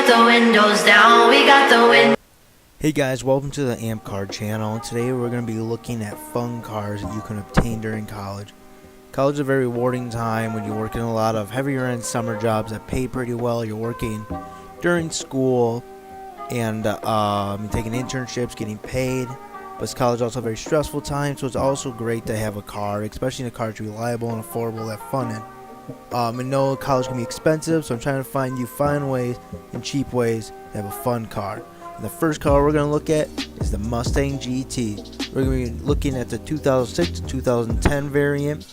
got the windows down, we got the windows. Hey guys, welcome to the Amp Car channel. Today we're going to be looking at fun cars that you can obtain during college. College is a very rewarding time when you're working a lot of heavier end summer jobs that pay pretty well. You're working during school and taking internships, getting paid. But college is also a very stressful time, so it's also great to have a car, especially in a car that's reliable and affordable, that fun in. I know college can be expensive, so I'm trying to find you fun ways and cheap ways to have a fun car. And the first car we're going to look at is the Mustang GT. We're going to be looking at the 2006 to 2010 variant.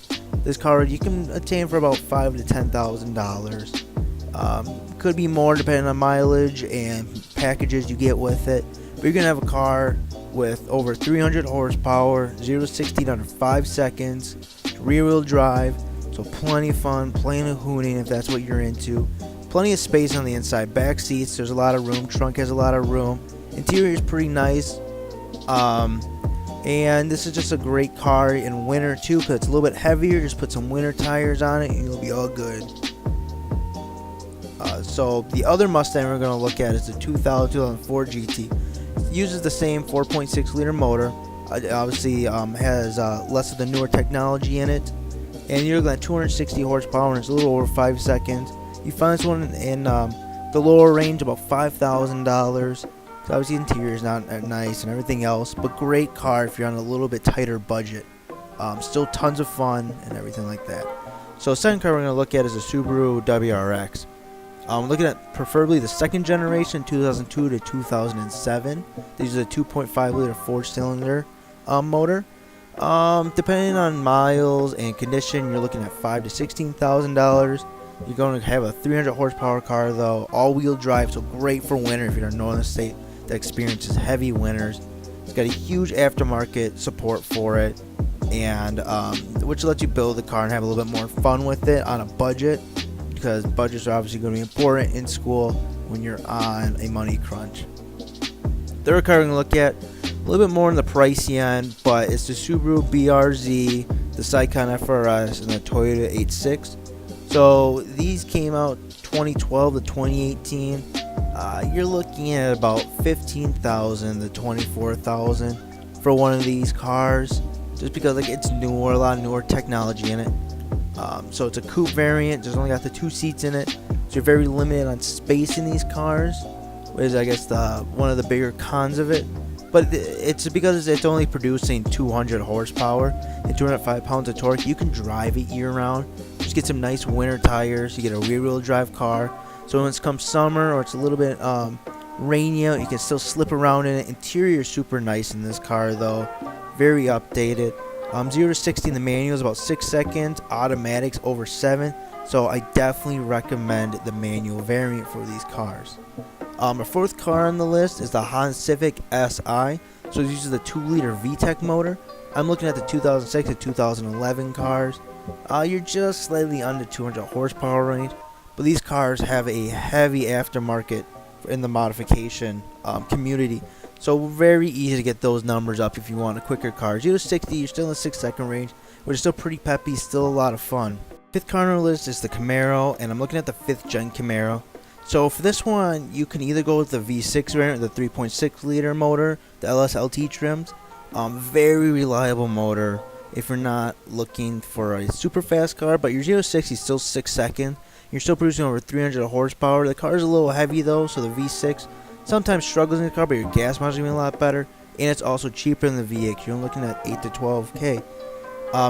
This car you can obtain for about $5,000 to $10,000. Could be more depending on mileage and packages you get with it. But you're going to have a car with over 300 horsepower, 0 to 60 in under 5 seconds, rear wheel drive, so plenty of fun, plenty of hooning if that's what you're into. Plenty of space on the inside. Back seats, there's a lot of room. Trunk has a lot of room. Interior is pretty nice. And this is just a great car in winter too, because it's a little bit heavier. Just put some winter tires on it and you'll be all good. So the other Mustang we're going to look at is the 2004 GT. It uses the same 4.6 liter motor. Obviously has less of the newer technology in it. And you're looking at 260 horsepower and it's a little over 5 seconds. You find this one in the lower range, about $5,000. So obviously the interior is not nice and everything else, but great car if you're on a little bit tighter budget. Still tons of fun and everything like that. So the second car we're going to look at is a Subaru WRX. Looking at preferably the second generation, 2002 to 2007. These are a 2.5 liter 4-cylinder motor. Depending on miles and condition, you're looking at $5,000 to $16,000. You're going to have a 300 horsepower car though, all-wheel drive, so great for winter if you're in a northern state that experiences heavy winters. It's got a huge aftermarket support for it, and which lets you build the car and have a little bit more fun with it on a budget, because budgets are obviously going to be important in school when you're on a money crunch. Third car we're going to look at a little bit more in the pricey end, but it's the Subaru BRZ, the Scion FRS, and the Toyota 86. So these came out 2012 to 2018. You're looking at about $15,000 to $24,000 for one of these cars, just because it's newer, a lot of newer technology in it. So it's a coupe variant, just only got the 2 seats in it, so you're very limited on space in these cars, which is I guess one of the bigger cons of it. But it's because it's only producing 200 horsepower and 205 pounds of torque. You can drive it year round. Just get some nice winter tires. You get a rear wheel drive car, so when it comes summer or it's a little bit rainy out, you can still slip around in it. Interior is super nice in this car though, very updated. 0 to 60 in the manual is about 6 seconds, automatics over 7, so I definitely recommend the manual variant for these cars. Our fourth car on the list is the Honda Civic Si. So it uses the 2-liter VTEC motor. I'm looking at the 2006 to 2011 cars. You're just slightly under 200 horsepower range, but these cars have a heavy aftermarket in the modification community. So very easy to get those numbers up if you want a quicker car. 0 to 60, you're still in the 6-second range, which is still pretty peppy, still a lot of fun. Fifth car on our list is the Camaro, and I'm looking at the 5th gen Camaro. So for this one, you can either go with the V6 variant or the 3.6 liter motor, the LSLT trims. Very reliable motor if you're not looking for a super fast car, but your 0 to 60 is still 6 seconds. You're still producing over 300 horsepower. The car is a little heavy though, so the V6 sometimes struggles in the car, but your gas mileage is going to be a lot better, and it's also cheaper than the V8. You're looking at $8,000 to $12,000.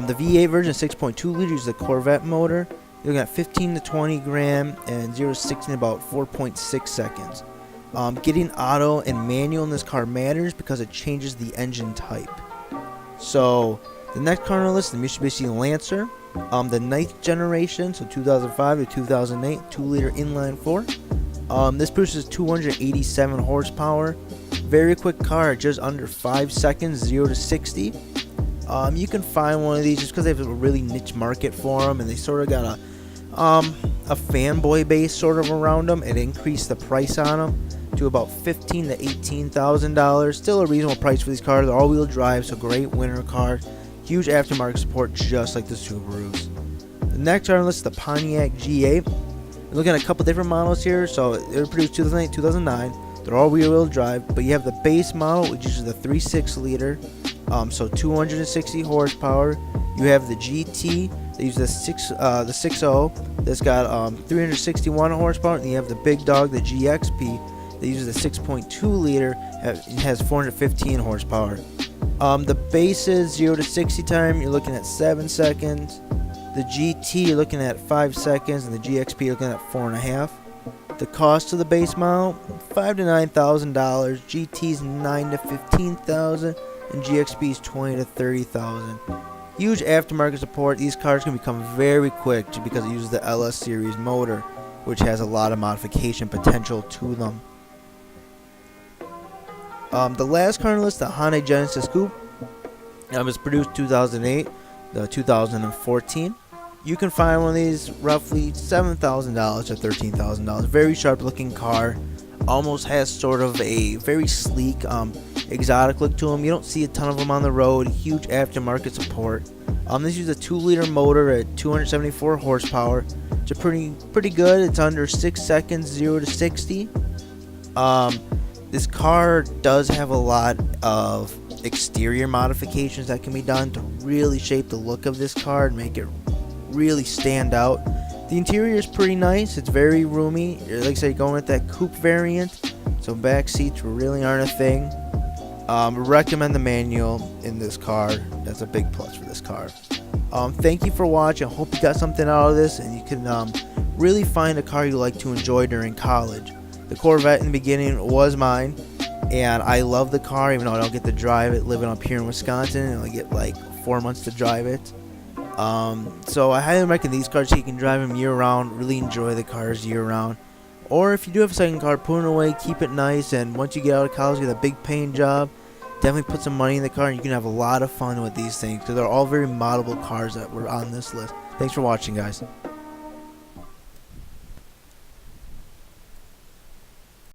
The V8 version 6.2 liters is the Corvette motor. You're looking at 15 to 20 grand and 0 to 60 in about 4.6 seconds. Getting auto and manual in this car matters because it changes the engine type. So the next car on the list is the Mitsubishi Lancer, the 9th generation, so 2005 to 2008, 2-liter inline 4. This produces 287 horsepower. Very quick car, just under 5 seconds, 0 to 60. You can find one of these just because they have a really niche market for them, and they sort of got a fanboy base sort of around them. It increased the price on them to about $15,000 to $18,000. Still a reasonable price for these cars. They're all-wheel drive, so great winter cars. Huge aftermarket support, just like the Subarus. The next on our list is the Pontiac G8. Looking at a couple different models here. So they were produced 2008, 2009. They're all rear-wheel drive, but you have the base model, which is the 3.6 liter, so 260 horsepower. You have the GT. They use the 6.0. That's got 361 horsepower, and you have the big dog, the GXP. They use the 6.2 liter. It has 415 horsepower. The bases 0 to 60 time, you're looking at 7 seconds. The GT, you're looking at 5 seconds, and the GXP, you're looking at 4.5. The cost of the base model, $5,000 to $9,000. GT's $9,000 to $15,000, and GXP's $20,000 to $30,000. Huge aftermarket support. These cars can become very quick just because it uses the LS series motor, which has a lot of modification potential to them. The last car on the list, the Hyundai Genesis Coupe, was produced 2008 to 2014. You can find one of these roughly $7,000 to $13,000. Very sharp looking car. Almost has sort of a very sleek, exotic look to them. You don't see a ton of them on the road. Huge aftermarket support. This uses a 2-liter motor at 274 horsepower. It's pretty good. It's under 6 seconds, 0 to 60. This car does have a lot of exterior modifications that can be done to really shape the look of this car and make it really stand out. The interior is pretty nice. It's very roomy. Like I said, going with that coupe variant, so back seats really aren't a thing. Recommend the manual in this car. That's a big plus for this car. Thank you for watching. I hope you got something out of this and you can really find a car you like to enjoy during college. The Corvette in the beginning was mine, and I love the car even though I don't get to drive it living up here in Wisconsin, and I get like 4 months to drive it. So I highly recommend these cars so you can drive them year round, really enjoy the cars year round. Or if you do have a second car, put it away, keep it nice, and once you get out of college, get a big paying job, definitely put some money in the car and you can have a lot of fun with these things because they're all very moddable cars that were on this list. Thanks for watching, guys.